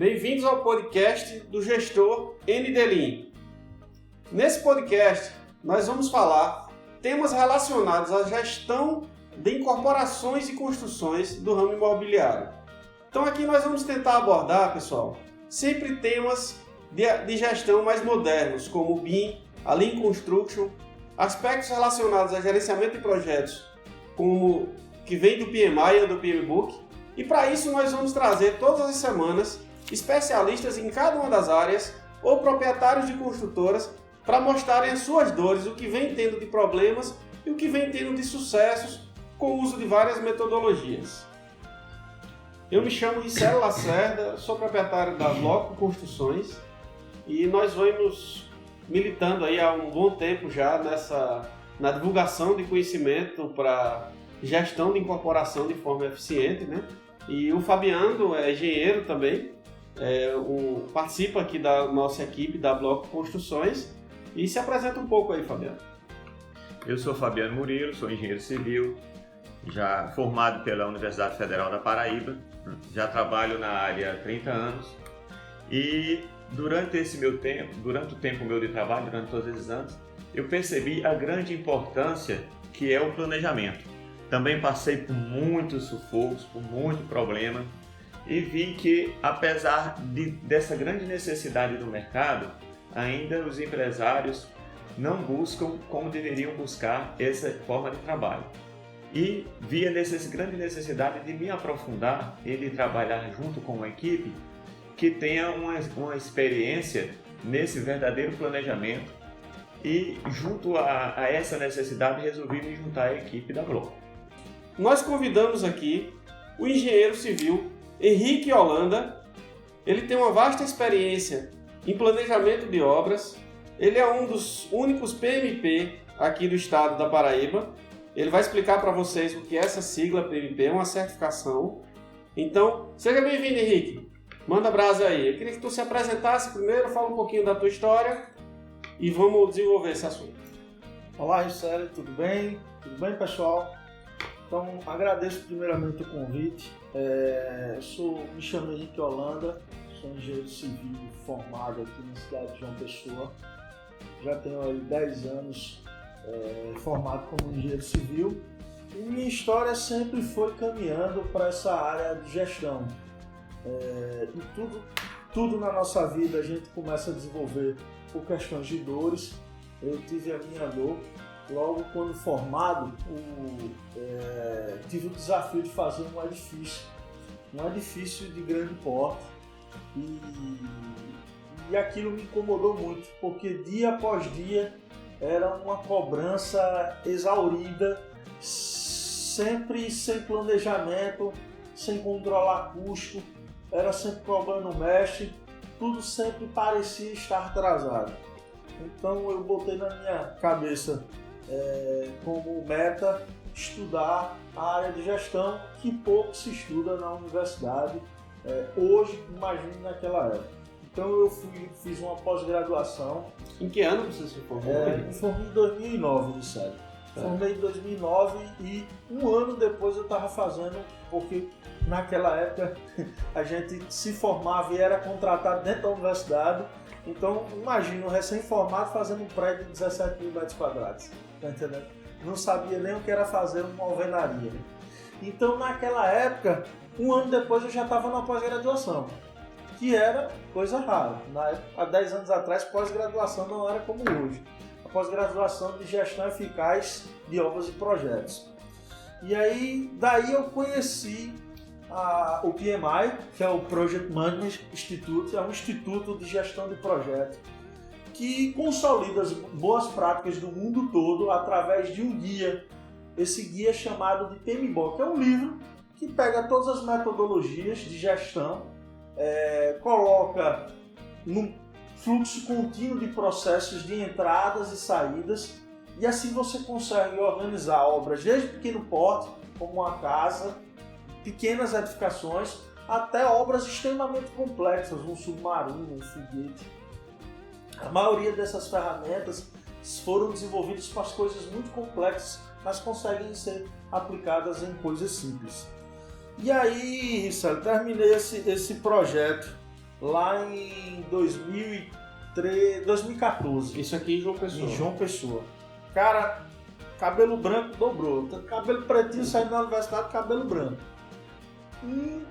Bem-vindos ao podcast do gestor NDLIN. Nesse podcast, nós vamos falar temas relacionados à gestão de incorporações e construções do ramo imobiliário. Então aqui nós vamos tentar abordar, pessoal, sempre temas de gestão mais modernos, como o BIM, a Lean Construction, aspectos relacionados a gerenciamento de projetos, como que vem do PMI e do PMBOK. E para isso nós vamos trazer todas as semanas especialistas em cada uma das áreas ou proprietários de construtoras para mostrarem as suas dores, o que vem tendo de problemas e o que vem tendo de sucessos com o uso de várias metodologias. Eu me chamo Ricelo Lacerda, sou proprietário da Bloco Construções e nós vamos militando aí há um bom tempo já na divulgação de conhecimento para gestão de incorporação de forma eficiente, né? E o Fabiano é engenheiro também, participa aqui da nossa equipe da Bloco Construções e se apresenta um pouco aí, Fabiano. Eu sou Fabiano Murilo, sou engenheiro civil, já formado pela Universidade Federal da Paraíba, já trabalho na área há 30 anos e durante o tempo meu de trabalho, durante todos esses anos, eu percebi a grande importância que é o planejamento. Também passei por muitos sufocos, por muito problema e vi que, apesar dessa grande necessidade do mercado, ainda os empresários não buscam como deveriam buscar essa forma de trabalho. E vi a grande necessidade de me aprofundar e de trabalhar junto com uma equipe que tenha uma experiência nesse verdadeiro planejamento e, junto a essa necessidade, resolvi me juntar à equipe da Bloco. Nós convidamos aqui o engenheiro civil Henrique Holanda. Ele tem uma vasta experiência em planejamento de obras, ele é um dos únicos PMP aqui do estado da Paraíba. Ele vai explicar para vocês o que é essa sigla PMP, é uma certificação. Então, seja bem-vindo, Henrique. Manda brasa aí. Eu queria que tu se apresentasse primeiro, fala um pouquinho da tua história e vamos desenvolver esse assunto. Olá, Ricelo, tudo bem? Tudo bem, pessoal? Então, agradeço primeiramente o convite. Me chamo Henrique Holanda, sou engenheiro civil formado aqui na cidade de João Pessoa. Já tenho aí 10 anos formado como engenheiro civil. E minha história sempre foi caminhando para essa área de gestão. E tudo na nossa vida a gente começa a desenvolver por questões de dores. Eu tive a minha dor logo quando formado, tive o desafio de fazer um edifício de grande porte e aquilo me incomodou muito, porque dia após dia era uma cobrança exaurida, sempre sem planejamento, sem controlar custo, era sempre cobrando mestre, tudo sempre parecia estar atrasado. Então eu botei na minha cabeça como meta estudar a área de gestão, que pouco se estuda na universidade, hoje, imagine naquela época. Então eu fiz uma pós-graduação. Em que ano você se formou? Me formei em 2009, no sério. Formei em 2009 e um ano depois eu estava fazendo, porque naquela época a gente se formava e era contratado dentro da universidade. Então imagina um recém-formado fazendo um prédio de 17 mil metros quadrados, tá entendendo? Não sabia nem o que era fazer uma alvenaria. Então naquela época, um ano depois eu já estava na pós-graduação, que era coisa rara. Há 10 anos atrás, pós-graduação não era como hoje. A pós-graduação de gestão eficaz de obras e projetos. E aí, daí eu conheci o PMI, que é o Project Management Institute, é um instituto de gestão de projetos que consolida as boas práticas do mundo todo através de um guia. Esse guia é chamado de PMBOK, é um livro que pega todas as metodologias de gestão, coloca num fluxo contínuo de processos de entradas e saídas, e assim você consegue organizar obras desde pequeno porte, como uma casa, pequenas edificações, até obras extremamente complexas, um submarino, um foguete. A maioria dessas ferramentas foram desenvolvidas para as coisas muito complexas, mas conseguem ser aplicadas em coisas simples. E aí, Ricelo, terminei esse projeto lá em 2014. Isso aqui em João Pessoa. Em João Pessoa. Cara, cabelo branco dobrou. Cabelo pretinho saindo da universidade, cabelo branco. E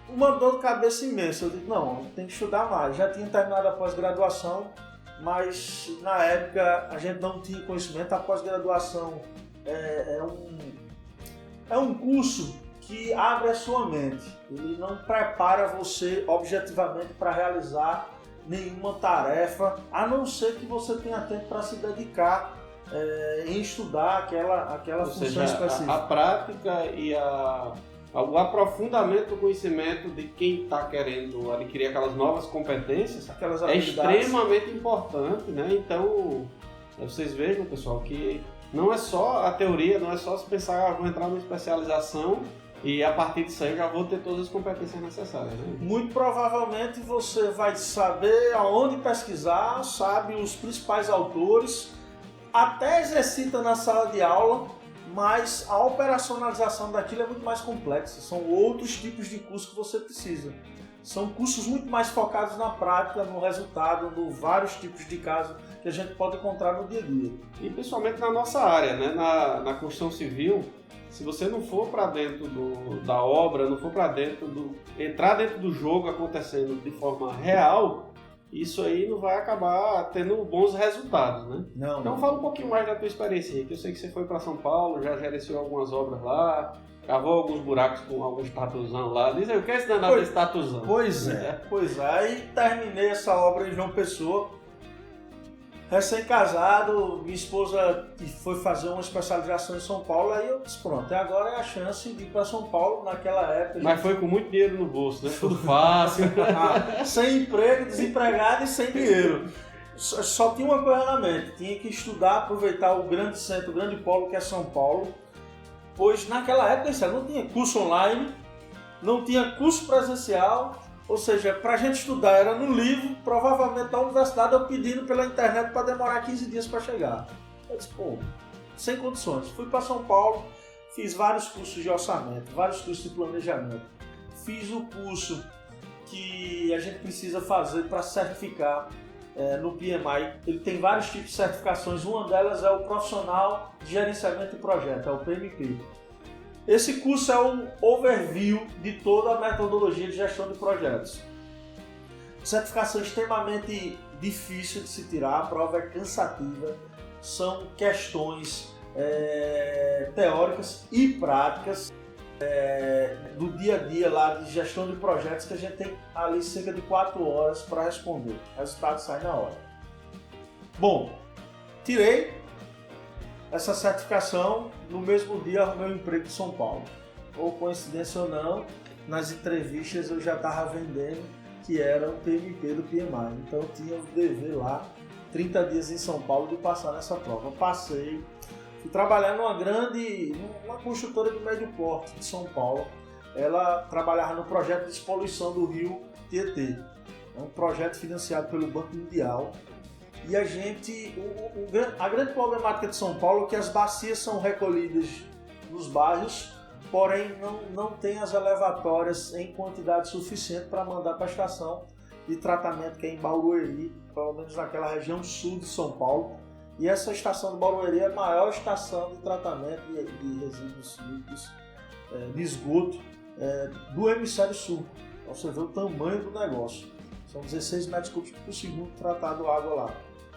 uma dor de cabeça imensa. Eu disse, não, tem que estudar mais. Já tinha terminado a pós-graduação, mas na época a gente não tinha conhecimento. A pós-graduação é um curso que abre a sua mente. Ele não prepara você objetivamente para realizar nenhuma tarefa, a não ser que você tenha tempo para se dedicar em estudar aquela função específica. A prática e o aprofundamento do conhecimento de quem está querendo adquirir aquelas novas competências é extremamente importante, né? Então, vocês vejam, pessoal, que não é só a teoria, não é só se pensar, vou entrar numa especialização e a partir disso aí já vou ter todas as competências necessárias, né? Muito provavelmente você vai saber aonde pesquisar, sabe os principais autores, até exercita na sala de aula, mas a operacionalização daquilo é muito mais complexa. São outros tipos de cursos que você precisa. São cursos muito mais focados na prática, no resultado, no vários tipos de casos que a gente pode encontrar no dia a dia. E principalmente na nossa área, né? Na construção civil, se você não for para dentro da obra, não for para entrar dentro do jogo acontecendo de forma real, isso aí não vai acabar tendo bons resultados, né? Então fala um pouquinho mais da tua experiência aí, que eu sei que você foi para São Paulo, já gerenciou algumas obras lá, cavou alguns buracos com alguns tatuzão lá. Diz aí, o que é esse danado desse tatuzão? Pois é. Aí terminei essa obra em João Pessoa, recém-casado, minha esposa foi fazer uma especialização em São Paulo, aí eu disse, pronto, agora é a chance de ir para São Paulo naquela época. Mas foi com muito dinheiro no bolso, né? Tudo fácil. Sem emprego, desempregado e sem dinheiro. Só tinha uma coisa na mente, tinha que estudar, aproveitar o grande centro, o grande polo que é São Paulo, pois naquela época não tinha curso online, não tinha curso presencial. Ou seja, para a gente estudar era no livro, provavelmente da universidade eu pedindo pela internet para demorar 15 dias para chegar. Eu disse, sem condições. Fui para São Paulo, fiz vários cursos de orçamento, vários cursos de planejamento. Fiz o curso que a gente precisa fazer para certificar no PMI. Ele tem vários tipos de certificações, uma delas é o Profissional de Gerenciamento de Projeto, é o PMP. Esse curso é um overview de toda a metodologia de gestão de projetos. Certificação extremamente difícil de se tirar, a prova é cansativa, são questões teóricas e práticas do dia a dia lá de gestão de projetos que a gente tem ali cerca de 4 horas para responder. O resultado sai na hora. Bom, tirei essa certificação, no mesmo dia arrumei um emprego em São Paulo. Ou coincidência ou não, nas entrevistas eu já estava vendendo que era o PMP do PMI. Então eu tinha o dever lá, 30 dias em São Paulo, de passar nessa prova. Eu passei, fui trabalhar numa construtora de médio porte de São Paulo. Ela trabalhava no projeto de despoluição do rio Tietê. É um projeto financiado pelo Banco Mundial. E a grande problemática de São Paulo é que as bacias são recolhidas nos bairros, porém não tem as elevatórias em quantidade suficiente para mandar para a estação de tratamento que é em Barueri, pelo menos naquela região sul de São Paulo. E essa estação de Barueri é a maior estação de tratamento de resíduos líquidos, de esgoto do hemisfério sul. Então você vê o tamanho do negócio. São 16 metros cúbicos por segundo tratado água lá.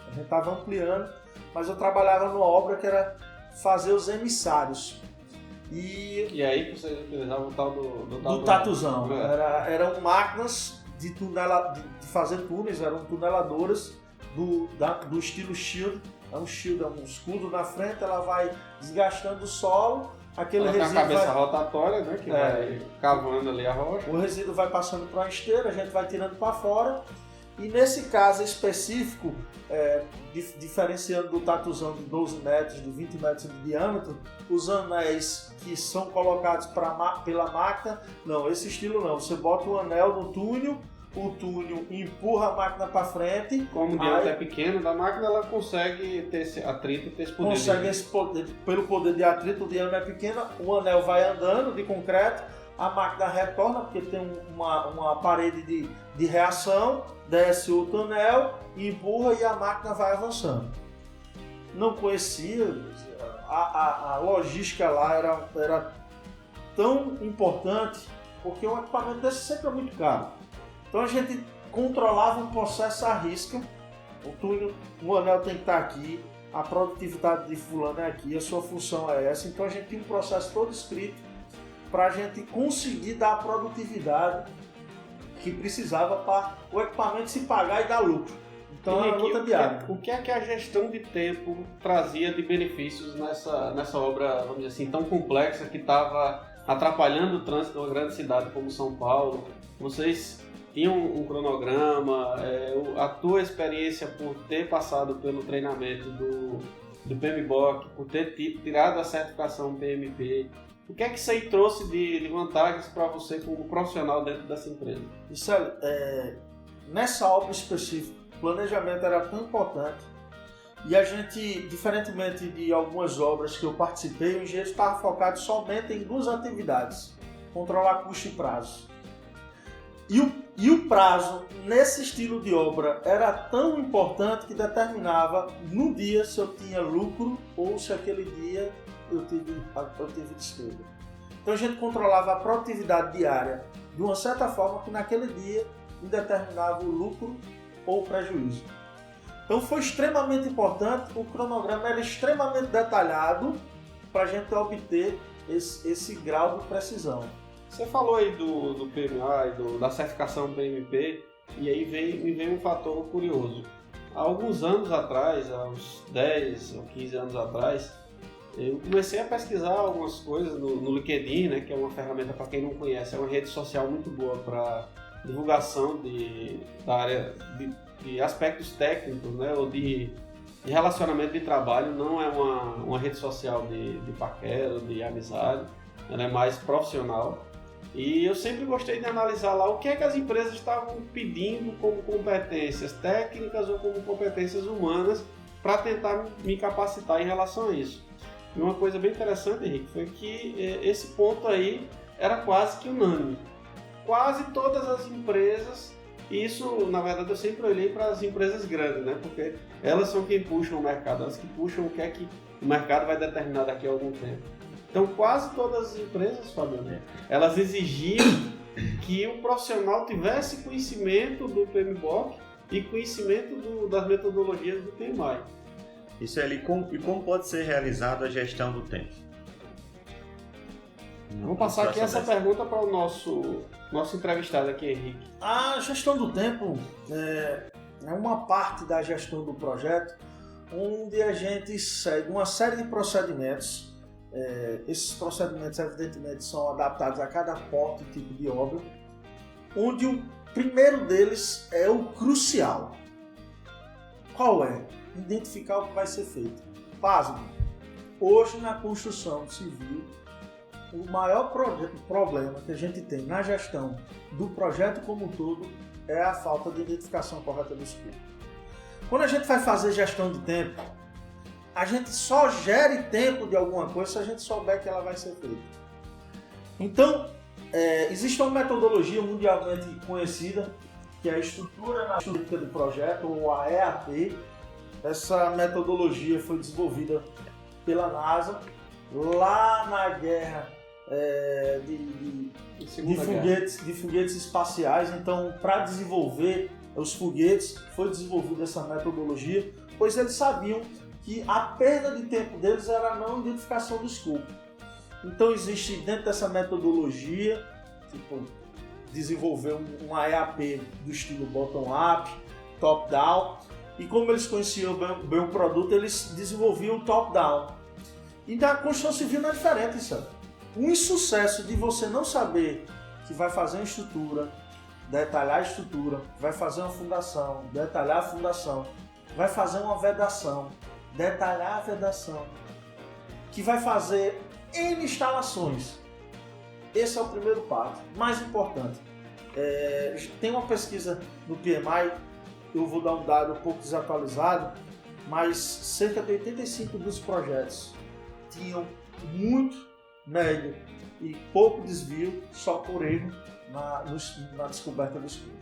A gente estava ampliando, mas eu trabalhava numa obra que era fazer os emissários. E aí que vocês utilizavam o tal do tatuzão. Eram máquinas de fazer túneis, eram tuneladoras do estilo shield. É um shield, é um escudo na frente, ela vai desgastando o solo. Aquele ela resíduo tem a cabeça rotatória, né, que vai cavando ali a rocha. O resíduo vai passando para uma esteira, a gente vai tirando para fora. E nesse caso específico, diferenciando do tatuzão de 12 metros, de 20 metros de diâmetro, os anéis que são colocados pela máquina, não, esse estilo não. Você bota o anel no túnel, o túnel empurra a máquina para frente. Como o diâmetro é pequeno da máquina, ela consegue ter esse atrito, ter esse poder. Consegue esse poder, pelo poder de atrito, o diâmetro é pequeno, o anel vai andando de concreto, a máquina retorna, porque tem uma parede de reação, desce o tonel, empurra e a máquina vai avançando. Não conhecia, a logística lá era tão importante, porque um equipamento desse sempre é muito caro. Então a gente controlava um processo à risca, o anel tem que estar aqui, a produtividade de fulano é aqui, a sua função é essa, então a gente tinha um processo todo escrito para a gente conseguir dar a produtividade que precisava para o equipamento se pagar e dar lucro. Então é luta diária. O que é que a gestão de tempo trazia de benefícios nessa obra, vamos dizer assim, tão complexa que estava atrapalhando o trânsito de uma grande cidade como São Paulo? Vocês tinham um cronograma, a tua experiência por ter passado pelo treinamento do PMBOK, por ter tirado a certificação PMP, o que é que isso aí trouxe de vantagens para você como profissional dentro dessa empresa? Isso nessa obra específica, o planejamento era tão importante e a gente, diferentemente de algumas obras que eu participei, o engenheiro estava focado somente em duas atividades: controlar custo e prazo. E o prazo, nesse estilo de obra, era tão importante que determinava no dia se eu tinha lucro ou se aquele dia eu tive despesa. Então a gente controlava a produtividade diária de uma certa forma que naquele dia determinava o lucro ou o prejuízo. Então foi extremamente importante, o cronograma era extremamente detalhado para a gente obter esse grau de precisão. Você falou aí do PMA e da certificação PMP, e aí me veio um fator curioso. Há alguns anos atrás, há uns 10 ou 15 anos atrás, eu comecei a pesquisar algumas coisas no LinkedIn, né, que é uma ferramenta, para quem não conhece, é uma rede social muito boa para divulgação da área de aspectos técnicos, né, ou de relacionamento de trabalho. Não é uma rede social de paquera, de amizade, ela é mais profissional. E eu sempre gostei de analisar lá o que é que as empresas estavam pedindo como competências técnicas ou como competências humanas para tentar me capacitar em relação a isso. E uma coisa bem interessante, Henrique, foi que esse ponto aí era quase que unânime. Quase todas as empresas, e isso na verdade eu sempre olhei para as empresas grandes, né? Porque elas são quem puxam o mercado, elas que puxam o que é que o mercado vai determinar daqui a algum tempo. Então quase todas as empresas, Fabiano, elas exigiam que o profissional tivesse conhecimento do PMBOK e conhecimento das metodologias do PMI. Isso ali, e como pode ser realizada a gestão do tempo? Vou passar aqui essa pergunta para o nosso entrevistado aqui, Henrique. A gestão do tempo é uma parte da gestão do projeto onde a gente segue uma série de procedimentos. Esses procedimentos, evidentemente, são adaptados a cada porte e tipo de obra, onde o primeiro deles é o crucial. Qual é? Identificar o que vai ser feito. Pasmo, hoje na construção civil, o maior problema que a gente tem na gestão do projeto como um todo é a falta de identificação correta do escopo. Quando a gente vai fazer gestão de tempo, a gente só gere tempo de alguma coisa se a gente souber que ela vai ser feita. Então, existe uma metodologia mundialmente conhecida, que é a estrutura analítica do projeto, ou a EAP. Essa metodologia foi desenvolvida pela NASA lá na guerra de foguetes espaciais. Então, para desenvolver os foguetes, foi desenvolvida essa metodologia, pois eles sabiam que a perda de tempo deles era a não identificação do escopo. Então existe dentro dessa metodologia, desenvolver uma EAP do estilo bottom-up, top-down, e como eles conheciam bem o produto, eles desenvolviam o top-down. Então a construção civil não é diferente, isso. O insucesso de você não saber que vai fazer uma estrutura, detalhar a estrutura, vai fazer uma fundação, detalhar a fundação, vai fazer uma vedação, detalhar a vedação, que vai fazer N instalações. Esse é o primeiro passo, mais importante. Tem uma pesquisa no PMI, eu vou dar um dado um pouco desatualizado, mas cerca de 85 dos projetos tinham muito médio e pouco desvio só por erro na descoberta do escopo.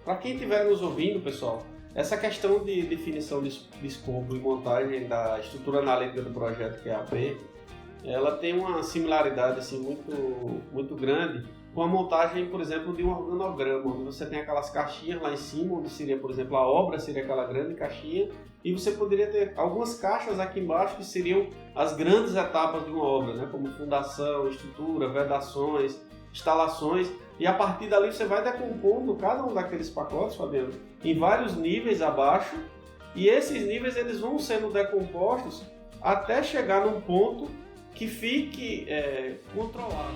Para quem estiver nos ouvindo, pessoal, essa questão de definição de escopo e montagem da estrutura analítica do projeto QAP, ela tem uma similaridade assim, muito grande com a montagem, por exemplo, de um organograma, onde você tem aquelas caixinhas lá em cima, onde seria, por exemplo, a obra seria aquela grande caixinha, e você poderia ter algumas caixas aqui embaixo que seriam as grandes etapas de uma obra, né? Como fundação, estrutura, vedações, instalações, e a partir dali você vai decompondo cada um daqueles pacotes, Fabiano, em vários níveis abaixo, e esses níveis eles vão sendo decompostos até chegar num ponto que fique controlado.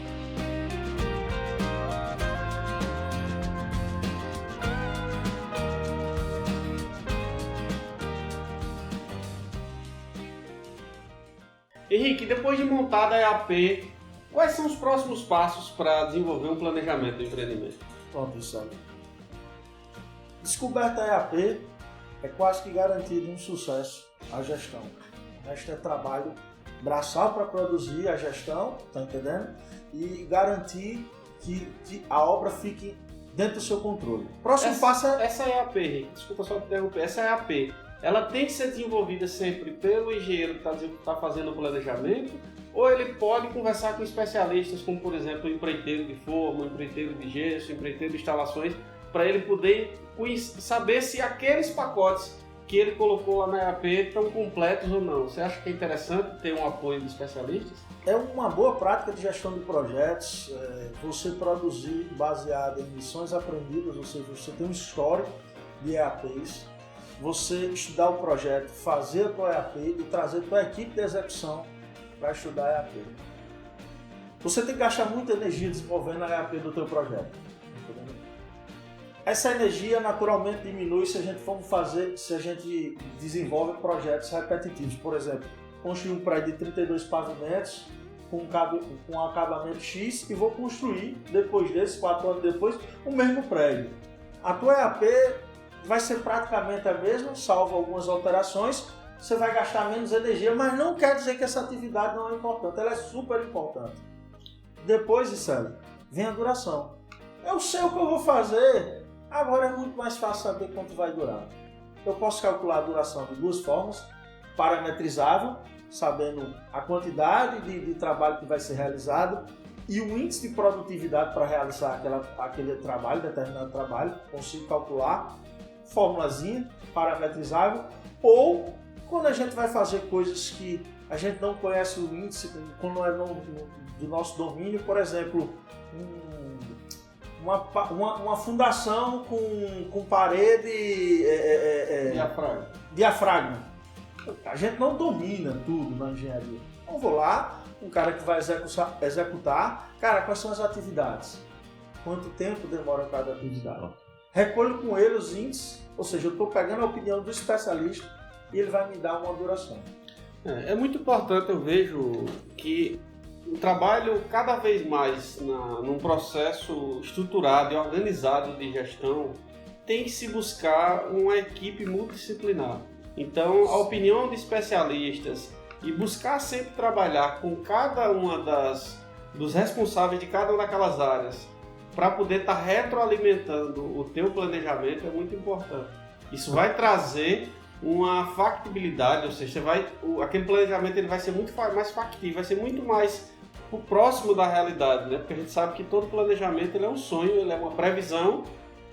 Henrique, depois de montada a EAP, quais são os próximos passos para desenvolver um planejamento do empreendimento? Pronto, Sérgio. Descoberta a EAP é quase que garantido um sucesso a gestão. O resto é trabalho braçal para produzir a gestão, tá entendendo? E garantir que a obra fique dentro do seu controle. Próximo passo é... Essa EAP, Henrique, desculpa só te interromper, essa EAP, ela tem que ser desenvolvida sempre pelo engenheiro que está fazendo o planejamento, ou ele pode conversar com especialistas, como por exemplo o empreiteiro de forma, o empreiteiro de gesso, o empreiteiro de instalações, para ele poder saber se aqueles pacotes que ele colocou lá na EAP estão completos ou não. Você acha que é interessante ter um apoio de especialistas? É uma boa prática de gestão de projetos, você produzir baseado em lições aprendidas, ou seja, você tem um histórico de EAPs, você estudar o projeto, fazer a tua EAP e trazer a tua equipe de execução para estudar a EAP. Você tem que gastar muita energia desenvolvendo a EAP do teu projeto. Entendeu? Essa energia naturalmente diminui se a gente desenvolve projetos repetitivos. Por exemplo, construir um prédio de 32 pavimentos com acabamento X e vou construir, depois desses, 4 anos depois, o mesmo prédio. A tua EAP vai ser praticamente a mesma, salvo algumas alterações. Você vai gastar menos energia, mas não quer dizer que essa atividade não é importante. Ela é super importante. Depois, Iseli, vem a duração. Eu sei o que eu vou fazer, agora é muito mais fácil saber quanto vai durar. Eu posso calcular a duração de duas formas, parametrizável, sabendo a quantidade de trabalho que vai ser realizado e o índice de produtividade para realizar aquele trabalho, determinado trabalho, consigo calcular, formulazinha, parametrizável, ou quando a gente vai fazer coisas que a gente não conhece o índice, quando é do nosso domínio, por exemplo, uma fundação com parede diafragma. A gente não domina tudo na engenharia. Então vou lá, um cara que vai executar, cara, quais são as atividades? Quanto tempo demora cada atividade? Recolho com ele os índices, ou seja, eu estou pegando a opinião do especialista e ele vai me dar uma duração. É muito importante, eu vejo, que o trabalho cada vez mais num processo estruturado e organizado de gestão tem que se buscar uma equipe multidisciplinar. Então, a opinião de especialistas e buscar sempre trabalhar com cada uma dos responsáveis de cada uma daquelas áreas para poder estar retroalimentando o teu planejamento é muito importante. Isso vai trazer uma factibilidade, ou seja, aquele planejamento ele vai ser muito mais factível, vai ser muito mais próximo da realidade, né? Porque a gente sabe que todo planejamento ele é um sonho, ele é uma previsão,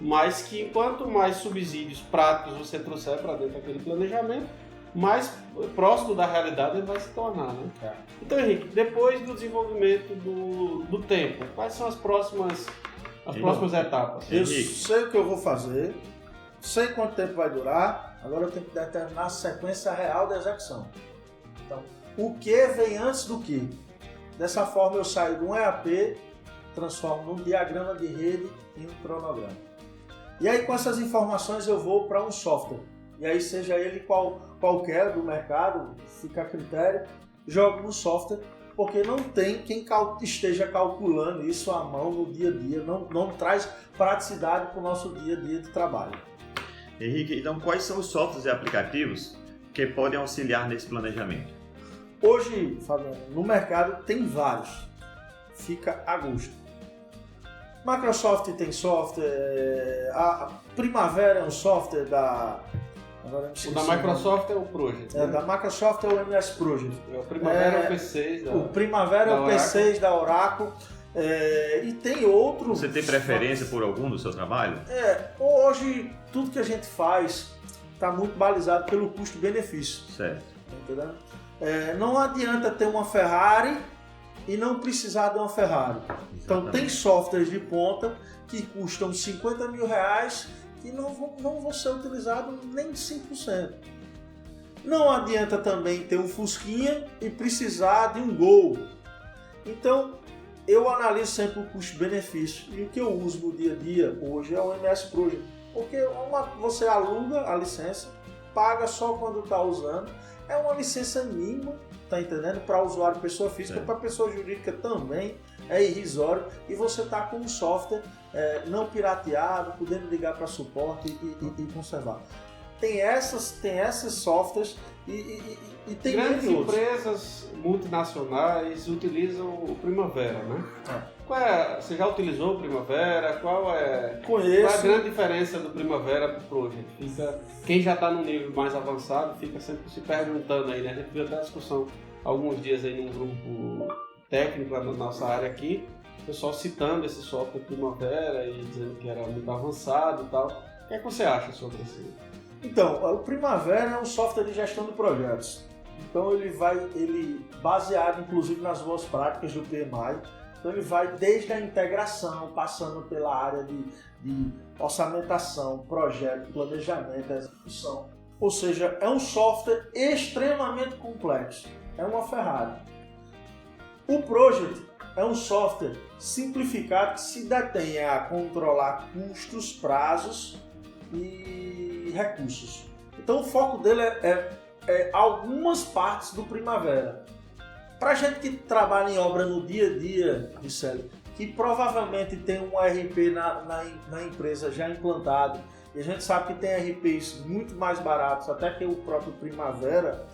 mas que quanto mais subsídios práticos você trouxer para dentro daquele planejamento, mais próximo da realidade ele vai se tornar, né? Então, Henrique, depois do desenvolvimento do tempo, quais são as próximas etapas? Eu sei o que eu vou fazer, sei quanto tempo vai durar, agora eu tenho que determinar a sequência real da execução. Então, o que vem antes do que? Dessa forma eu saio de um EAP, transformo num diagrama de rede e um cronograma. E aí com essas informações eu vou para um software. E aí seja ele qualquer do mercado, fica a critério, jogo no software, porque não tem quem esteja calculando isso à mão no dia a dia, não traz praticidade para o nosso dia a dia de trabalho. Henrique, então quais são os softwares e aplicativos que podem auxiliar nesse planejamento? Hoje, Fabiano, no mercado tem vários. Fica a gosto. Microsoft tem software, a Primavera é um software da... Agora não sei O da Microsoft é o Project. Da Microsoft é o MS Project. O Primavera é o P6 O Primavera é o P6 da Oracle. E tem outros... Você tem preferência por algum do seu trabalho? Hoje tudo que a gente faz está muito balizado pelo custo-benefício. Certo. Entendeu? Não adianta ter uma Ferrari e não precisar de uma Ferrari. Então tem softwares de ponta que custam 50 mil reais que não vão ser utilizados nem 5%. Não adianta também ter um Fusquinha e precisar de um Gol. Então eu analiso sempre o custo-benefício, e o que eu uso no dia a dia hoje é o MS Project, porque você aluga a licença, paga só quando está usando, é uma licença mínima, tá entendendo? Para usuário pessoa física, para pessoa jurídica também é irrisório, e você está com um software não pirateado, podendo ligar para suporte e conservar. Tem essas softwares e tem grandes outros. Empresas multinacionais utilizam o Primavera, né? Você já utilizou o Primavera? Qual é a grande diferença do Primavera para o Project? Quem já está num nível mais avançado fica sempre se perguntando aí, né? A gente viu até a discussão alguns dias aí num grupo técnico na nossa área aqui, o pessoal citando esse software Primavera e dizendo que era muito avançado e tal. O que é que você acha sobre isso? Então, o Primavera é um software de gestão de projetos. Então ele baseado inclusive nas boas práticas do PMI. Então ele vai desde a integração, passando pela área de orçamentação, projeto, planejamento, execução. Ou seja, é um software extremamente complexo. É uma Ferrari. O Project é um software simplificado que se detém a controlar custos, prazos e recursos. Então o foco dele é algumas partes do Primavera. Para gente que trabalha em obra no dia a dia, Ricelli, que provavelmente tem um RP na empresa já implantado, e a gente sabe que tem RPs muito mais baratos até que o próprio Primavera,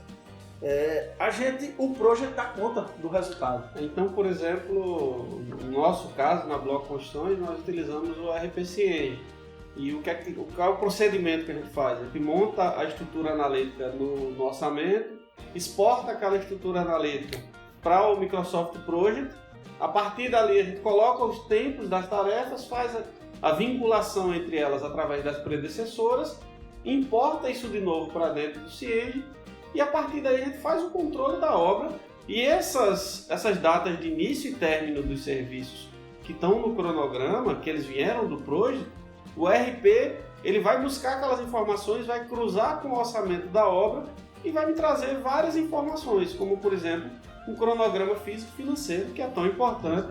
o Project dá conta do resultado. Então, por exemplo, no nosso caso, na Bloco Construções, nós utilizamos o RP Cienge. E qual é o procedimento que a gente faz? A gente monta a estrutura analítica no orçamento, exporta aquela estrutura analítica para o Microsoft Project. A partir dali a gente coloca os tempos das tarefas, faz a vinculação entre elas através das predecessoras, importa isso de novo para dentro do Cienge, e a partir daí a gente faz o controle da obra, e essas datas de início e término dos serviços que estão no cronograma, que eles vieram do Project, o RP ele vai buscar aquelas informações, vai cruzar com o orçamento da obra e vai me trazer várias informações, como por exemplo um cronograma físico-financeiro, que é tão importante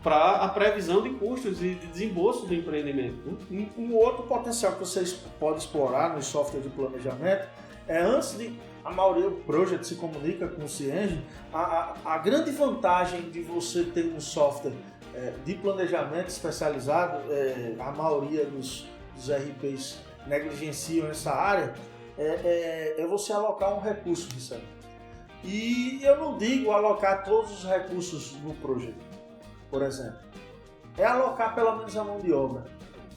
para a previsão de custos e de desembolso do empreendimento. Um outro potencial que vocês podem explorar no software de planejamento é, antes de a maioria do Project se comunica com o Cienge, a grande vantagem de você ter um software de planejamento especializado, a maioria dos RPs negligenciam essa área, é você alocar um recurso, Vicente. E eu não digo alocar todos os recursos no projeto, por exemplo. É alocar pelo menos a mão de obra.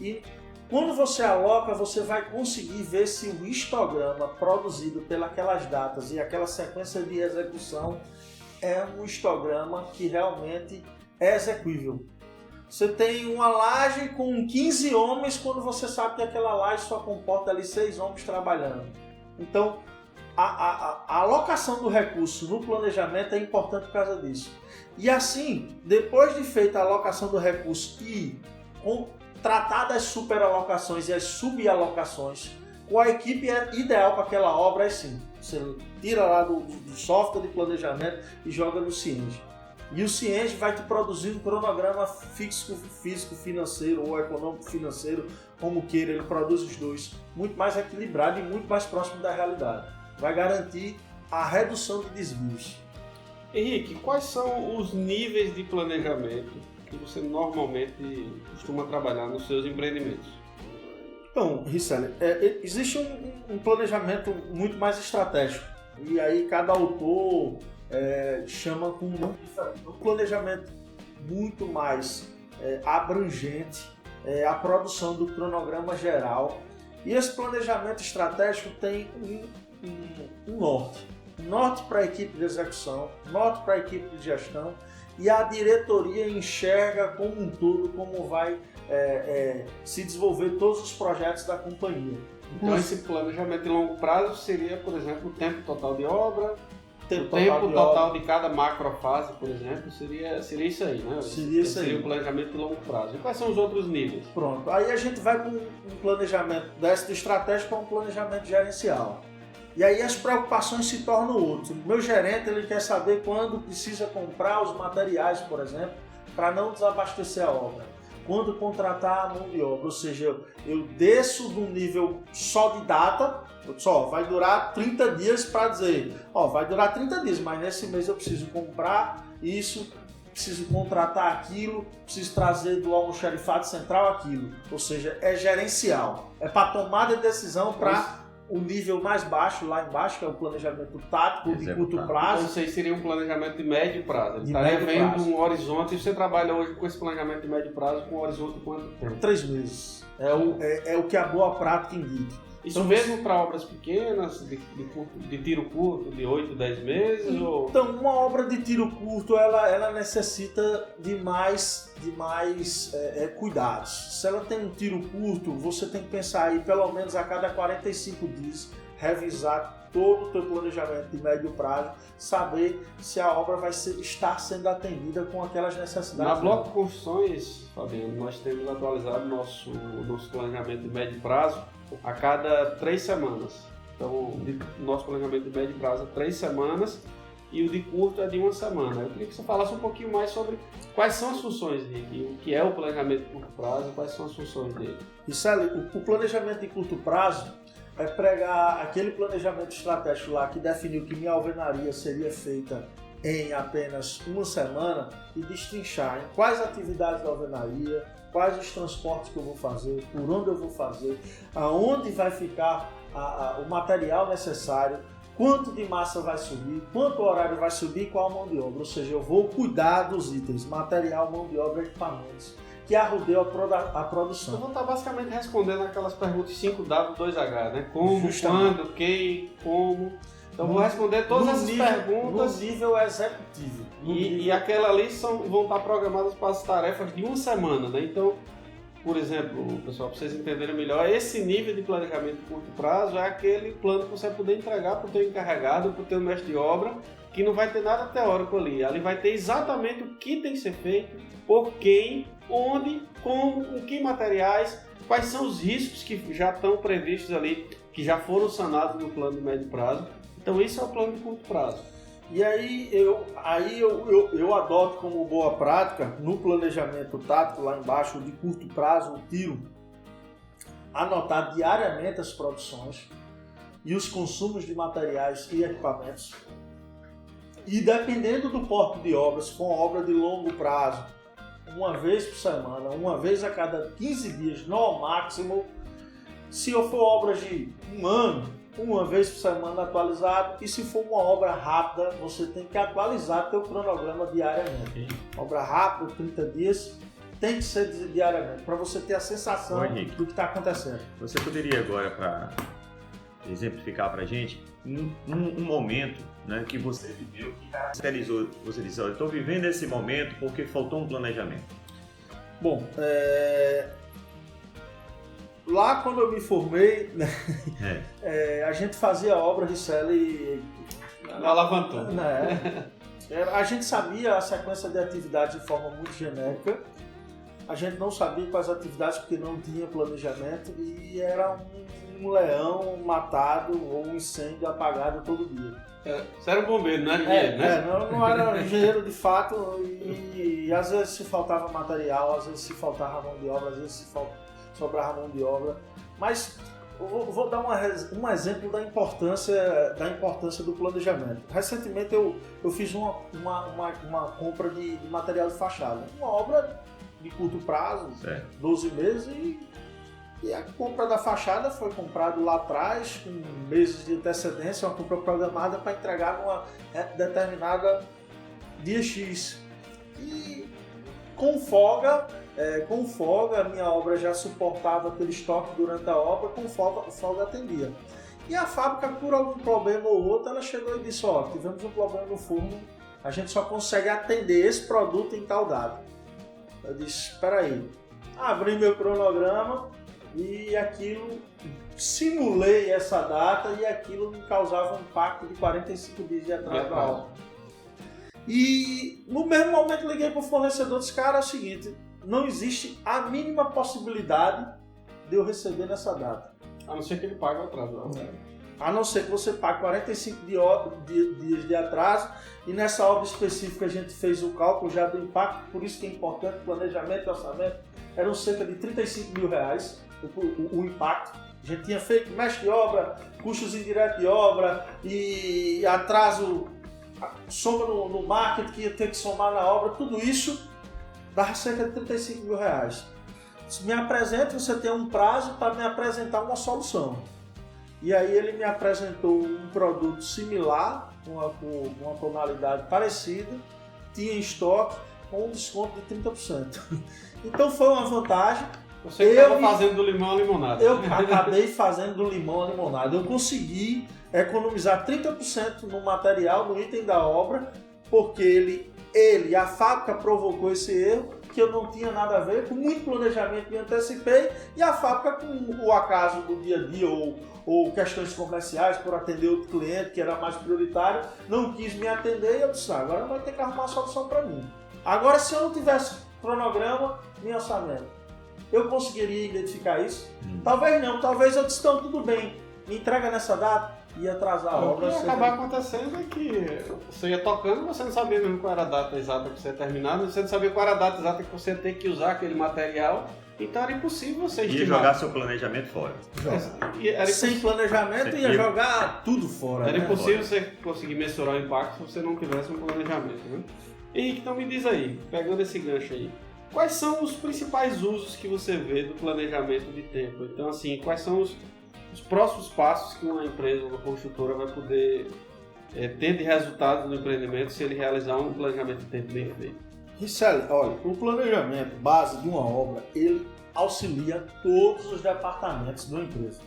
E quando você aloca, você vai conseguir ver se o histograma produzido pelas datas e aquela sequência de execução é um histograma que realmente é execuível. Você tem uma laje com 15 homens quando você sabe que aquela laje só comporta ali 6 homens trabalhando. Então, a alocação do recurso no planejamento é importante por causa disso. E assim, depois de feita a alocação do recurso e tratar das superalocações e as subalocações, com a equipe ideal para aquela obra, é sim. Você tira lá do software de planejamento e joga no Cienge. E o Cienge vai te produzir um cronograma físico-financeiro ou econômico-financeiro, como queira, ele produz os dois, muito mais equilibrado e muito mais próximo da realidade. Vai garantir a redução de desvios. Henrique, quais são os níveis de planejamento que você normalmente costuma trabalhar nos seus empreendimentos? Então, Ricelli, existe um planejamento muito mais estratégico. E aí cada autor chama com um nome diferente. Um planejamento muito mais abrangente, a produção do cronograma geral. E esse planejamento estratégico tem um norte. Norte para a equipe de execução, norte para a equipe de gestão, e a diretoria enxerga como um todo como vai se desenvolver todos os projetos da companhia. Então esse planejamento de longo prazo seria, por exemplo, o tempo total de obra, o tempo total total de cada macrofase, por exemplo, seria isso aí, né? Seria o planejamento de longo prazo. E quais são os outros níveis? Pronto, aí a gente vai para um planejamento desse estratégico para um planejamento gerencial. E aí as preocupações se tornam outras. O meu gerente ele quer saber quando precisa comprar os materiais, por exemplo, para não desabastecer a obra. Quando contratar a mão de obra, ou seja, eu desço de um nível só de data, vai durar 30 dias para dizer, vai durar 30 dias, mas nesse mês eu preciso comprar isso, preciso contratar aquilo, preciso trazer do almoxarifado central aquilo. Ou seja, é gerencial, é para tomada de decisão para o nível mais baixo, lá embaixo, que é o planejamento tático de curto prazo. Então, isso aí seria um planejamento de médio prazo. Ele estaria vendo um horizonte, e você trabalha hoje com esse planejamento de médio prazo com um horizonte de quanto tempo? 3 meses. É o que a boa prática indica. Isso então, mesmo para obras pequenas, de tiro curto, de 8, 10 meses? Então, uma obra de tiro curto, ela necessita de mais cuidados. Se ela tem um tiro curto, você tem que pensar aí, pelo menos a cada 45 dias, revisar todo o teu planejamento de médio prazo, saber se a obra vai estar sendo atendida com aquelas necessidades. Na Bloco Construções, Fabiano, nós temos atualizado nosso planejamento de médio prazo a cada 3 semanas. Então, o nosso planejamento de médio prazo é 3 semanas e o de curto é de 1 semana. Eu queria que você falasse um pouquinho mais sobre quais são as funções dele, o que é o planejamento de curto prazo e quais são as funções dele. Isso ali, o planejamento de curto prazo é pregar aquele planejamento estratégico lá que definiu que minha alvenaria seria feita em apenas 1 semana e destrinchar em quais atividades da alvenaria, quais os transportes que eu vou fazer, por onde eu vou fazer, aonde vai ficar o material necessário, quanto de massa vai subir, quanto horário vai subir e qual a mão de obra. Ou seja, eu vou cuidar dos itens, material, mão de obra e equipamentos, que arrodeiam a produção. Eu vou estar basicamente respondendo aquelas perguntas 5W, 2H, né? Como, justamente. Quando, quem, como... Então vou responder todas essas perguntas. No nível executivo. E aquela ali vão estar programadas para as tarefas de 1 semana, né? Então, por exemplo, pessoal, para vocês entenderem melhor, esse nível de planejamento de curto prazo é aquele plano que você vai poder entregar para o teu encarregado, para o teu mestre de obra, que não vai ter nada teórico ali. Ali vai ter exatamente o que tem que ser feito, por quem, onde, como, com que materiais, quais são os riscos que já estão previstos ali, que já foram sanados no plano de médio prazo. Então isso é o plano de curto prazo. E aí eu adoto como boa prática, no planejamento tático lá embaixo, de curto prazo, o tiro, anotar diariamente as produções e os consumos de materiais e equipamentos. E dependendo do porte de obras, se for uma obra de longo prazo, uma vez por semana, uma vez a cada 15 dias, no máximo. Se eu for obras de 1 ano, uma vez por semana atualizado, e se for uma obra rápida, você tem que atualizar teu cronograma diariamente. Obra rápida, 30 dias, tem que ser diariamente, para você ter a sensação do que está acontecendo. Você poderia agora, para exemplificar para a gente, um momento, né, que você viveu, que caracterizou, você disse, olha, eu estou vivendo esse momento porque faltou um planejamento. Bom, lá quando eu me formei, né, a gente fazia obra, Richelle, alavantou. Né, a gente sabia a sequência de atividades de forma muito genérica, a gente não sabia quais atividades porque não tinha planejamento e era um leão matado ou um incêndio apagado todo dia. Você era um bombeiro, não era engenheiro, né? Não era engenheiro de fato e às vezes se faltava material, às vezes se faltava mão de obra, às vezes se sobrava mão de obra. Mas eu vou dar um exemplo da importância do planejamento. Recentemente eu fiz uma compra de material de fachada. Uma obra de curto prazo, 12 meses, e E a compra da fachada foi comprada lá atrás, com meses de antecedência, uma compra programada para entregar numa determinada dia X. E com folga, a minha obra já suportava aquele estoque durante a obra, com folga atendia. E a fábrica, por algum problema ou outro, ela chegou e disse, ó, tivemos um problema no forno, a gente só consegue atender esse produto em tal data. Eu disse, espera aí. Abri meu cronograma e aquilo, simulei essa data e aquilo me causava um impacto de 45 dias de atraso da obra. E no mesmo momento liguei para o fornecedor e disse, cara, é o seguinte, não existe a mínima possibilidade de eu receber nessa data. A não ser que ele pague o atraso. A não ser que você pague 45 dias de atraso, e nessa obra específica a gente fez o cálculo já do impacto, por isso que é importante, planejamento e orçamento, eram cerca de R$35 mil o impacto. A gente tinha feito mestre de obra, custos indiretos de obra e atraso, soma no marketing que ia ter que somar na obra, tudo isso dava cerca de R$35 mil. Me apresenta, você tem um prazo para me apresentar uma solução. E aí ele me apresentou um produto similar, com uma tonalidade parecida, tinha em estoque, com um desconto de 30%. Então foi uma vantagem. Você estava fazendo do limão a limonada. Eu acabei fazendo do limão a limonada. Eu consegui economizar 30% no material, no item da obra, porque a fábrica provocou esse erro, que eu não tinha nada a ver, com muito planejamento me antecipei, e a fábrica, com o acaso do dia a dia ou questões comerciais, por atender outro cliente que era mais prioritário, não quis me atender, e eu disse, agora vai ter que arrumar uma solução para mim. Agora, se eu não tivesse cronograma nem orçamento, eu conseguiria identificar isso? Talvez não, talvez eu disse, então, tudo bem, me entrega nessa data, ia atrasar a obra. O que ia acabar acontecendo é que você ia tocando, você não sabia mesmo qual era a data exata que você ia terminar, você não sabia qual era a data exata que você ia ter que usar aquele material, então era impossível você estimar. Ia jogar seu planejamento fora. Sem planejamento, ia jogar tudo fora. Era né? impossível você conseguir mensurar o impacto se você não tivesse um planejamento. Né? Henrique, então me diz aí, pegando esse gancho aí, quais são os principais usos que você vê do planejamento de tempo? Então, assim, quais são os próximos passos que uma empresa, uma construtora vai poder ter de resultado no empreendimento se ele realizar um planejamento de tempo bem feito? Richelle, olha, o planejamento base de uma obra, ele auxilia todos os departamentos de uma empresa.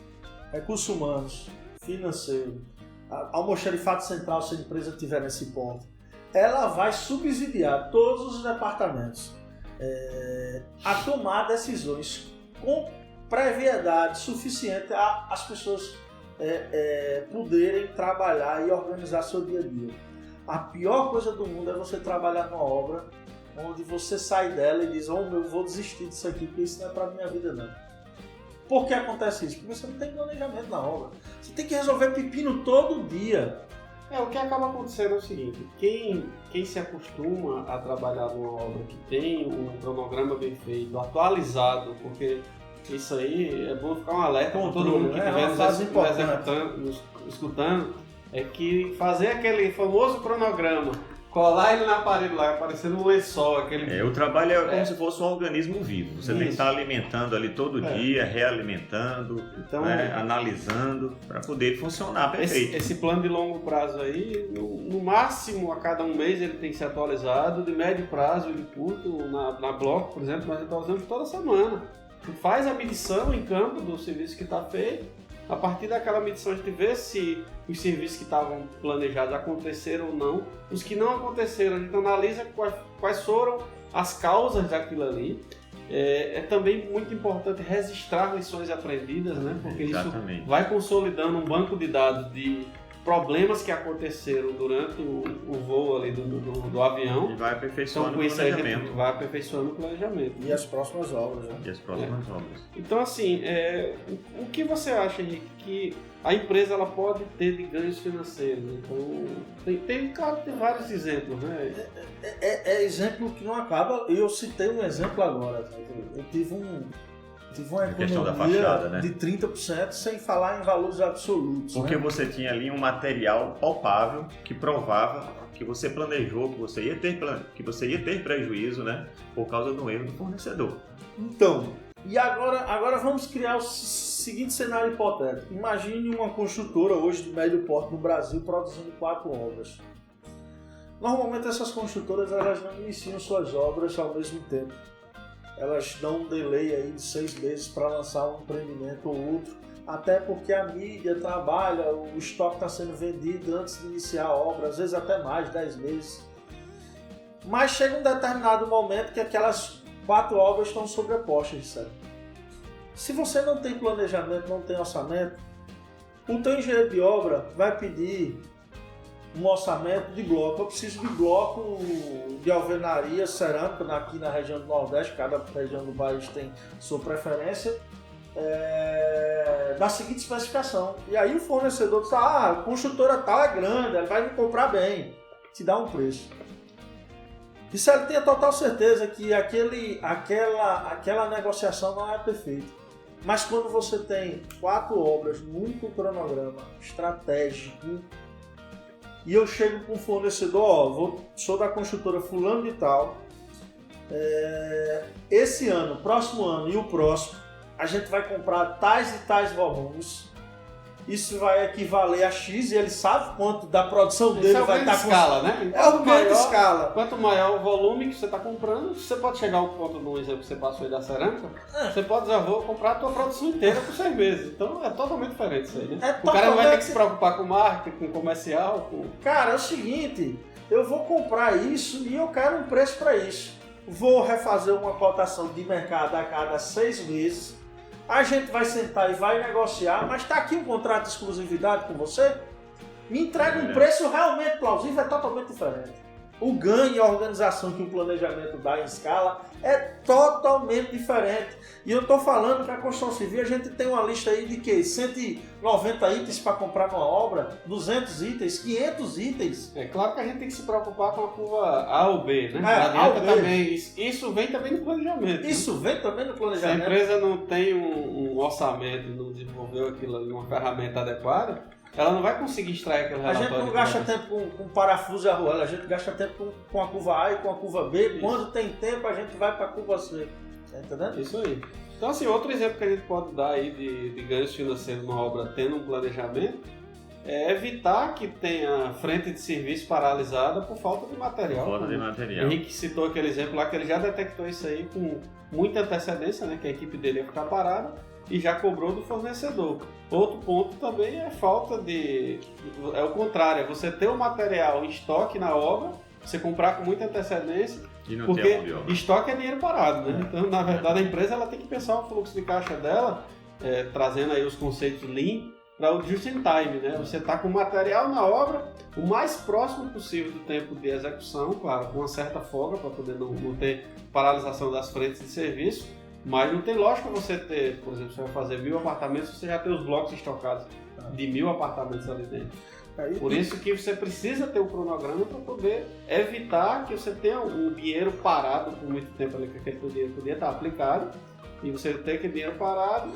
Recursos humanos, financeiro, almoxarifado central, se a empresa tiver nesse ponto. Ela vai subsidiar todos os departamentos a tomar decisões com brevidade suficiente as pessoas poderem trabalhar e organizar seu dia a dia. A pior coisa do mundo é você trabalhar numa obra onde você sai dela e diz, eu vou desistir disso aqui, porque isso não é para minha vida não. Por que acontece isso? Porque você não tem planejamento na obra. Você tem que resolver pepino todo dia. O que acaba acontecendo é o seguinte, quem se acostuma a trabalhar numa obra que tem um cronograma bem feito, atualizado, porque isso aí é bom ficar um alerta para todo mundo que estiver nos escutando, é que fazer aquele famoso cronograma, colar ele na parede lá, parecendo um lençol, aquele... O trabalho é como se fosse um organismo vivo. Você tem que estar alimentando ali todo dia, realimentando, então, analisando, para poder funcionar perfeito. Esse plano de longo prazo aí, no máximo a cada um mês ele tem que ser atualizado, de médio prazo e curto, na Bloco, por exemplo, nós atualizamos toda semana. Faz a medição em campo do serviço que está feito. A partir daquela medição a gente vê se os serviços que estavam planejados aconteceram ou não. Os que não aconteceram, a gente analisa quais foram as causas daquilo ali. É também muito importante registrar lições aprendidas, né? Porque Exatamente. Isso vai consolidando um banco de dados de problemas que aconteceram durante o voo ali do avião. E vai aperfeiçoando então, o planejamento. Vai aperfeiçoando o planejamento. E as próximas obras, né? E as próximas obras. Então, assim, o que você acha, Henrique, que a empresa ela pode ter de ganhos financeiros? Então, claro, tem vários exemplos, né? É exemplo que não acaba. Eu citei um exemplo agora. Eu tive uma questão da economia fachada, né? de 30%, sem falar em valores absolutos. Porque né? você tinha ali um material palpável que provava que você planejou, que você ia ter prejuízo, né? Por causa do erro do fornecedor. Então, E agora vamos criar o seguinte cenário hipotético. Imagine uma construtora hoje de médio porte no Brasil produzindo 4 obras. Normalmente essas construtoras elas não iniciam suas obras ao mesmo tempo. Elas dão um delay aí de 6 meses para lançar um empreendimento ou outro, até porque a mídia trabalha, o estoque está sendo vendido antes de iniciar a obra, às vezes até mais, 10 meses. Mas chega um determinado momento que aquelas 4 obras estão sobrepostas, certo? Se você não tem planejamento, não tem orçamento, o teu engenheiro de obra vai pedir um orçamento de bloco. Eu preciso de bloco de alvenaria cerâmica aqui na região do Nordeste, cada região do país tem sua preferência, da seguinte especificação. E aí o fornecedor diz, a construtora tal é grande, ela vai me comprar bem, te dá um preço. E se ele tem a total certeza que aquela negociação não é perfeita. Mas quando você tem 4 obras no único cronograma estratégico, e eu chego com o fornecedor, sou da construtora fulano de tal, esse ano, próximo ano e o próximo, a gente vai comprar tais e tais volumes, isso vai equivaler a X e ele sabe quanto da produção dele vai estar com escala, né? É o ganho de escala. Quanto maior o volume que você está comprando, você pode chegar ao ponto do exemplo que você passou aí da cerâmica, você pode dizer, vou comprar a tua produção inteira por 6 meses. Então é totalmente diferente isso aí, né? O cara não vai ter que se preocupar com marketing, com comercial. Cara, é o seguinte, eu vou comprar isso e eu quero um preço para isso. Vou refazer uma cotação de mercado a cada 6 meses. A gente vai sentar e vai negociar, mas está aqui um contrato de exclusividade com você, me entrega um preço realmente plausível, é totalmente diferente. O ganho e a organização que o planejamento dá em escala é totalmente diferente. E eu estou falando que a construção civil, a gente tem uma lista aí de 190 itens para comprar numa obra, 200 itens, 500 itens. É claro que a gente tem que se preocupar com a curva A ou B, né? A ou B. Também, isso vem também no planejamento. Isso vem também no Se a planejamento. empresa não tem um orçamento e não desenvolveu aquilo ali, uma ferramenta adequada, ela não vai conseguir extrair aquele A relatório. gente não gasta tempo com parafuso e arruela, a gente gasta tempo com a curva A e com a curva B. Isso. Quando tem tempo, a gente vai para a curva C. Tá entendendo? Isso aí. Então, assim, outro exemplo que a gente pode dar aí de ganhos financeiros numa obra tendo um planejamento é evitar que tenha frente de serviço paralisada por falta de material. Falta de material. Henrique citou aquele exemplo lá que ele já detectou isso aí com muita antecedência, né? Que a equipe dele ia ficar parada e já cobrou do fornecedor. Outro ponto também é falta de... É o contrário, é você ter o material em estoque na obra, você comprar com muita antecedência, E não porque tem a mão de obra. estoque é dinheiro parado, né? Então, na verdade, a empresa ela tem que pensar o fluxo de caixa dela, trazendo aí os conceitos Lean, para o just in time, né? Você está com o material na obra o mais próximo possível do tempo de execução, claro, com uma certa folga para poder não ter paralisação das frentes de serviço, mas não tem lógica você ter, por exemplo, você vai fazer 1000 apartamentos, você já tem os blocos estocados de 1000 apartamentos ali dentro. Por isso que você precisa ter um cronograma para poder evitar que você tenha um dinheiro parado por muito tempo ali, que aquele dinheiro podia estar aplicado, e você ter aquele dinheiro parado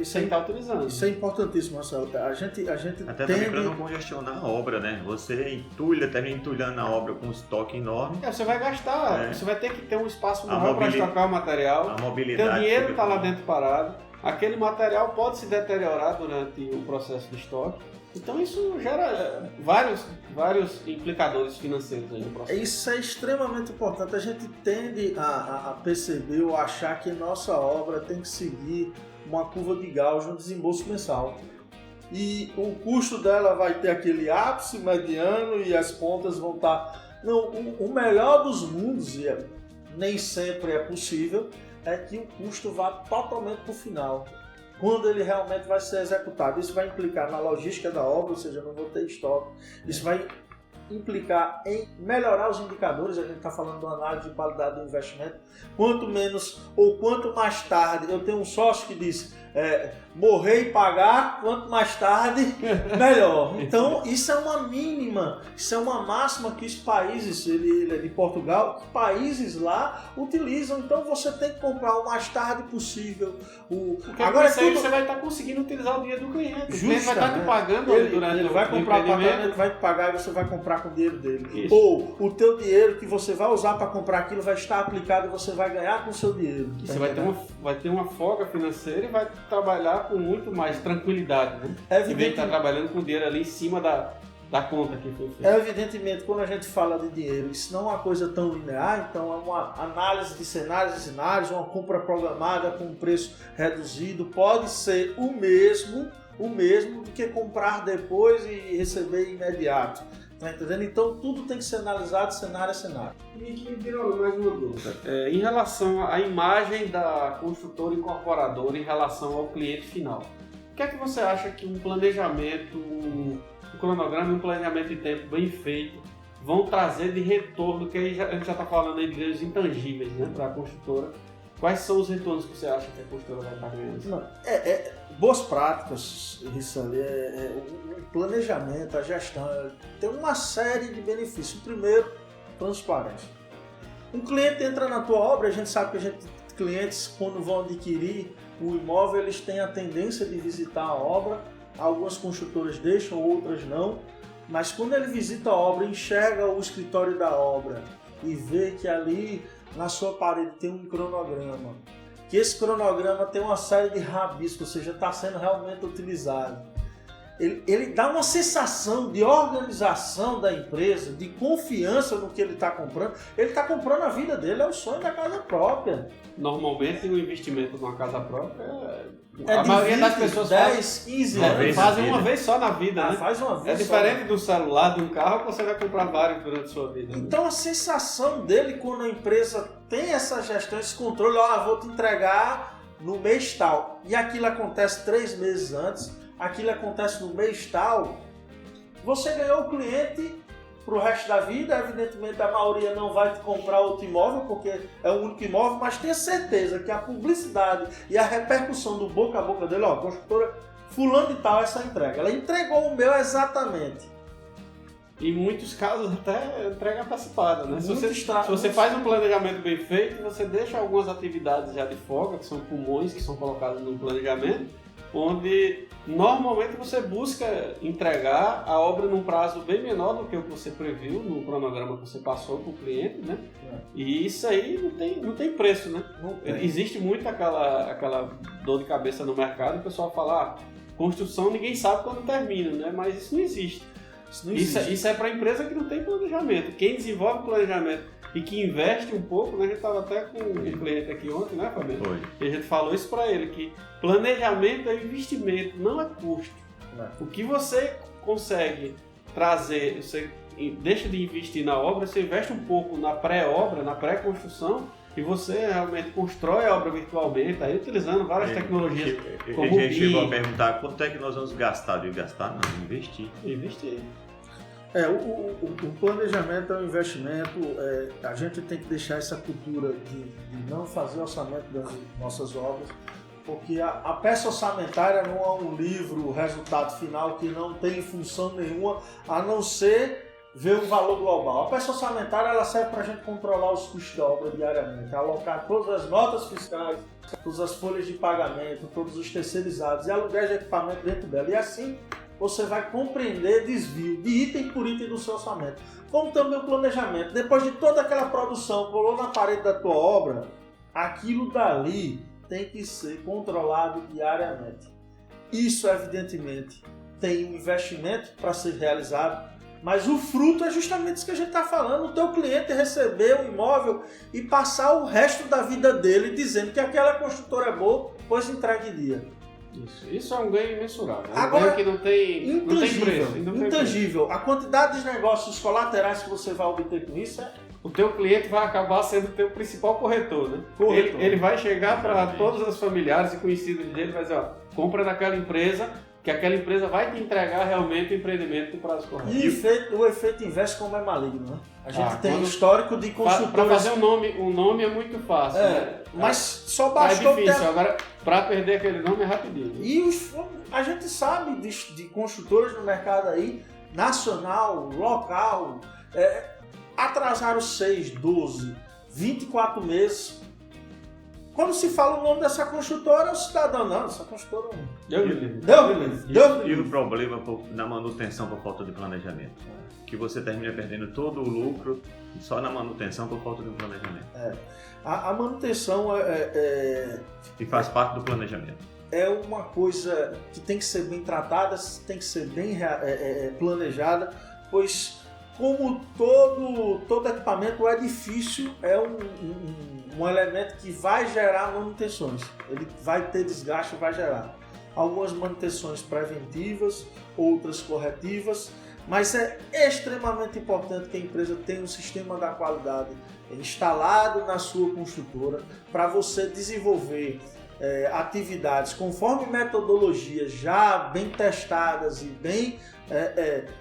sem estar utilizando. Isso é importantíssimo, Marcelo. A gente Até também para não congestionar a obra, né? Você termina entulhando a obra com um estoque enorme. Você vai gastar, você vai ter que ter um espaço maior para estocar o material. A mobilidade. Teu dinheiro está lá dentro parado. Aquele material pode se deteriorar durante o processo de estoque. Então isso gera vários implicadores financeiros aí no processo. Isso é extremamente importante. A gente tende a perceber ou achar que nossa obra tem que seguir uma curva de Gauss, um desembolso mensal. E o custo dela vai ter aquele ápice mediano e as pontas vão estar... Não, o melhor dos mundos, e nem sempre é possível, é que o custo vá totalmente para o final, quando ele realmente vai ser executado. Isso vai implicar na logística da obra, ou seja, não vou ter estoque. Isso vai implicar em melhorar os indicadores. A gente está falando de uma análise de qualidade do investimento. Quanto menos ou quanto mais tarde, eu tenho um sócio que diz, morrer e pagar, quanto mais tarde, melhor. Então, isso é uma mínima, isso é uma máxima que os países, ele é de Portugal, que países lá utilizam. Então, você tem que comprar o mais tarde possível. Agora isso aí você vai estar conseguindo utilizar o dinheiro do cliente. O cliente vai estar te pagando ele vai comprar apartamento, vai te pagar e você vai comprar com o dinheiro dele. Isso. Ou o teu dinheiro que você vai usar para comprar aquilo vai estar aplicado e você vai ganhar com o seu dinheiro. Você vai ter uma folga financeira e vai trabalhar com muito mais tranquilidade, né? Em vez de estar trabalhando com dinheiro ali em cima da conta que foi feita. Evidentemente, quando a gente fala de dinheiro, isso não é uma coisa tão linear, então é uma análise de cenários, uma compra programada com um preço reduzido, pode ser o mesmo do que comprar depois e receber imediato. Tá entendendo? Então tudo tem que ser analisado cenário a cenário. E que virou mais uma dúvida. Em relação à imagem da construtora incorporadora em relação ao cliente final, o que é que você acha que um planejamento, um cronograma e um planejamento de tempo bem feito vão trazer de retorno, que aí a gente já está falando aí de ganhos intangíveis, né, para a construtora? Quais são os retornos que você acha que a construtora vai estar ganhando? Boas práticas, isso ali, o planejamento, a gestão, tem uma série de benefícios. Primeiro, transparência. Um cliente entra na tua obra, a gente sabe que clientes, quando vão adquirir o imóvel, eles têm a tendência de visitar a obra. Algumas construtoras deixam, outras não. Mas quando ele visita a obra, enxerga o escritório da obra e vê que ali na sua parede tem um cronograma, que esse cronograma tem uma série de rabiscos, ou seja, está sendo realmente utilizado. Ele dá uma sensação de organização da empresa, de confiança no que ele está comprando. Ele está comprando a vida dele, é o sonho da casa própria. Normalmente o investimento numa casa própria a maioria das pessoas 10, 15 anos. Fazem uma vez só na vida, né? Faz uma vez é diferente do celular, de um carro, que você vai comprar vários durante a sua vida. Então a sensação dele quando a empresa tem essa gestão, esse controle, vou te entregar no mês tal. E aquilo acontece 3 meses antes, aquilo acontece no mês tal, você ganhou o cliente para o resto da vida. Evidentemente a maioria não vai te comprar outro imóvel porque é o único imóvel, mas tenha certeza que a publicidade e a repercussão do boca a boca dele, construtora fulano de tal, essa entrega, ela entregou o meu exatamente. Em muitos casos até entrega antecipada, né? Se você faz um planejamento bem feito, você deixa algumas atividades já de folga, que são pulmões, que são colocados no planejamento, onde normalmente você busca entregar a obra num prazo bem menor do que o que você previu no cronograma que você passou para o cliente, né? E isso aí não tem preço, né? Existe muito aquela dor de cabeça no mercado, o pessoal fala, construção ninguém sabe quando termina, né? Mas isso não existe. Isso é para a empresa que não tem planejamento. Quem desenvolve planejamento e que investe um pouco, né? A gente estava até com um cliente aqui ontem, né, Fabiano? Foi. E a gente falou isso para ele, que planejamento é investimento, não é custo. O que você consegue trazer, você deixa de investir na obra, você investe um pouco na pré-obra, na pré-construção, e você realmente constrói a obra virtualmente, aí utilizando várias tecnologias. A gente chegou a perguntar quanto é que nós vamos gastar. De gastar, não, investir. O planejamento é um investimento. A gente tem que deixar essa cultura de não fazer orçamento das nossas obras, porque a peça orçamentária não é um livro, resultado final, que não tem função nenhuma, a não ser ver o valor global. A peça orçamentária ela serve para a gente controlar os custos da obra diariamente, alocar todas as notas fiscais, todas as folhas de pagamento, todos os terceirizados e aluguéis de equipamento dentro dela. E assim você vai compreender desvio de item por item do seu orçamento. Como também o planejamento. Depois de toda aquela produção, colou na parede da tua obra, aquilo dali tem que ser controlado diariamente. Isso, evidentemente, tem um investimento para ser realizado, mas o fruto é justamente isso que a gente está falando. O teu cliente receber o imóvel e passar o resto da vida dele dizendo que aquela construtora é boa, pois entregue dia. Isso é um ganho imensurável. Agora, um ganho que não tem preço. Intangível. A quantidade de negócios colaterais que você vai obter com isso O teu cliente vai acabar sendo o teu principal corretor, né? Ele vai chegar para todos os familiares e conhecidos dele e vai dizer, compra daquela empresa que que aquela empresa vai te entregar realmente o empreendimento no prazo correto. E o efeito inverso como é maligno, né? A gente tem quando- histórico de consultores... Para fazer um nome é muito fácil, né? Mas só É bastou difícil, ter... agora para perder aquele nome é rapidinho. E a gente sabe de construtores no mercado aí, nacional, local, atrasaram 6, 12, 24 meses. Quando se fala o nome dessa construtora, o cidadão, não, essa construtora Deu me livre. E o problema na manutenção por falta de planejamento. Que você termina perdendo todo o lucro só na manutenção por falta de um planejamento. A manutenção E faz parte do planejamento. é uma coisa que tem que ser bem tratada, tem que ser bem planejada, pois como todo equipamento, o edifício é um elemento que vai gerar manutenções. Ele vai ter desgaste, vai gerar. Algumas manutenções preventivas, outras corretivas, mas é extremamente importante que a empresa tenha um sistema da qualidade instalado na sua construtora para você desenvolver atividades conforme metodologias já bem testadas e bem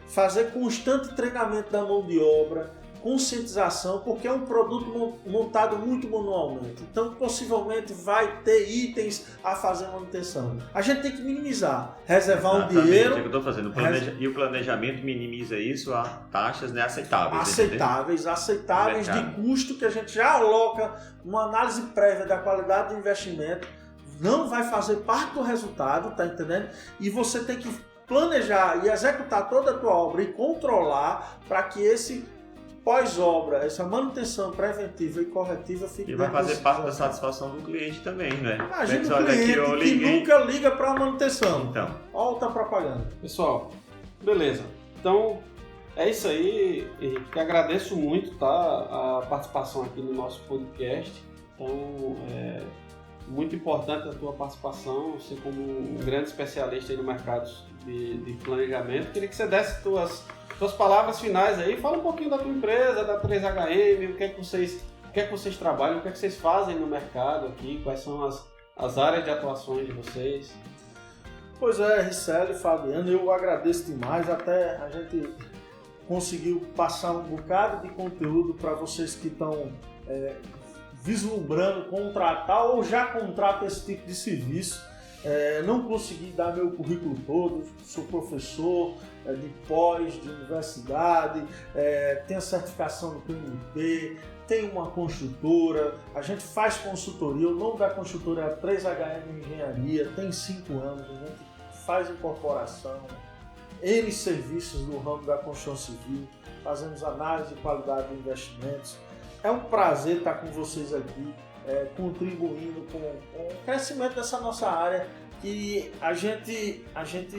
fazer constante treinamento da mão de obra, conscientização, porque é um produto montado muito manualmente. Então, possivelmente vai ter itens a fazer manutenção. A gente tem que minimizar, reservar um dinheiro. É o que eu estou fazendo. E o planejamento minimiza isso a taxas aceitáveis de custo que a gente já aloca uma análise prévia da qualidade do investimento. Não vai fazer parte do resultado, tá entendendo? E você tem que planejar e executar toda a tua obra e controlar para que esse pós-obra, essa manutenção preventiva e corretiva fique... E vai fazer parte da satisfação do cliente também, né? Imagina o cliente que nunca liga para a manutenção. Então. Olha a propaganda. Pessoal, beleza. Então, é isso aí. Henrique, agradeço muito, tá, a participação aqui no nosso podcast. Então, muito importante a tua participação, você como um grande especialista aí no mercado de planejamento. Queria que você desse tuas palavras finais aí, fala um pouquinho da tua empresa, da 3HM, o que é que vocês trabalham, o que é que vocês fazem no mercado aqui, quais são as áreas de atuações de vocês. Pois é, Richelle, Fabiano, eu agradeço demais, até a gente conseguiu passar um bocado de conteúdo para vocês que estão vislumbrando contratar ou já contratam esse tipo de serviço. Não consegui dar meu currículo todo, sou professor de pós, de universidade, tenho certificação no PMP, tenho uma construtora, a gente faz consultoria, o nome da construtora é 3HM Engenharia, tem 5 anos, a gente faz incorporação, N serviços no ramo da construção civil, fazemos análise de qualidade de investimentos. É um prazer estar com vocês aqui, contribuindo com o crescimento dessa nossa área, que a gente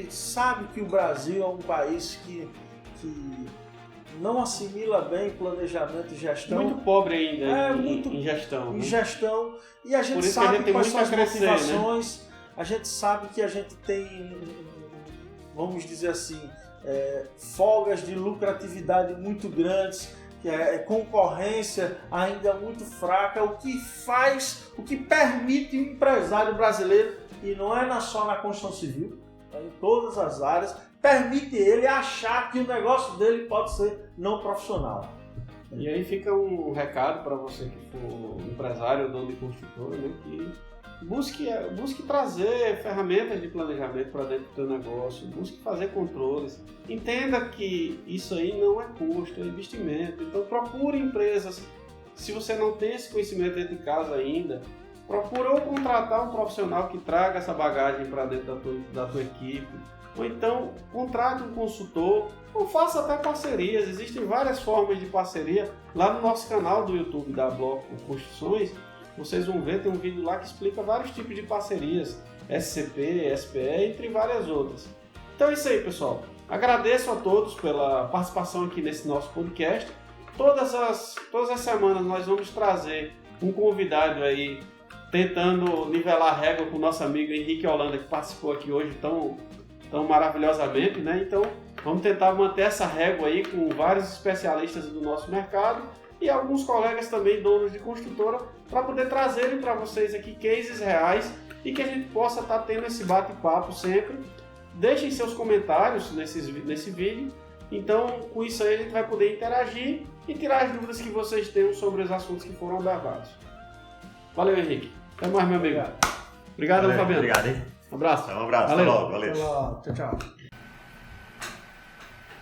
sabe que o Brasil é um país que não assimila bem planejamento e gestão. Muito pobre ainda em gestão. Em gestão. E a gente Por isso sabe que a gente tem quais muito são as a crescer, motivações. né? A gente sabe que a gente tem, vamos dizer assim, folgas de lucratividade muito grandes, que concorrência ainda muito fraca, o que permite o empresário brasileiro, e não é só na construção civil, em todas as áreas, permite ele achar que o negócio dele pode ser não profissional. E aí fica um recado para você que for empresário ou dono de construtora, né, que busque trazer ferramentas de planejamento para dentro do teu negócio, busque fazer controles. Entenda que isso aí não é custo, é investimento. Então procure empresas, se você não tem esse conhecimento dentro de casa ainda, procura ou contratar um profissional que traga essa bagagem para dentro da tua equipe, ou então contrate um consultor, ou faça até parcerias. Existem várias formas de parceria. Lá no nosso canal do YouTube da Bloco Construções, vocês vão ver, tem um vídeo lá que explica vários tipos de parcerias, SCP, SPE, entre várias outras. Então é isso aí, pessoal. Agradeço a todos pela participação aqui nesse nosso podcast. Todas as semanas nós vamos trazer um convidado aí, tentando nivelar a régua com o nosso amigo Henrique Holanda, que participou aqui hoje tão maravilhosamente, né? Então vamos tentar manter essa régua aí com vários especialistas do nosso mercado e alguns colegas também, donos de construtora, para poder trazerem para vocês aqui cases reais e que a gente possa estar tendo esse bate-papo sempre, deixem seus comentários nesse vídeo. Então, com isso aí, a gente vai poder interagir e tirar as dúvidas que vocês tenham sobre os assuntos que foram abordados. Valeu, Henrique. Até mais, meu amigo. Obrigado, Fabiano. Obrigado, hein? Um abraço. Um abraço. Valeu. Até logo. Valeu. Tchau, tchau.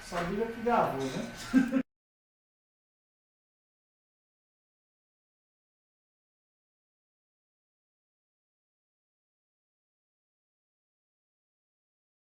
Sabia que gravou, né?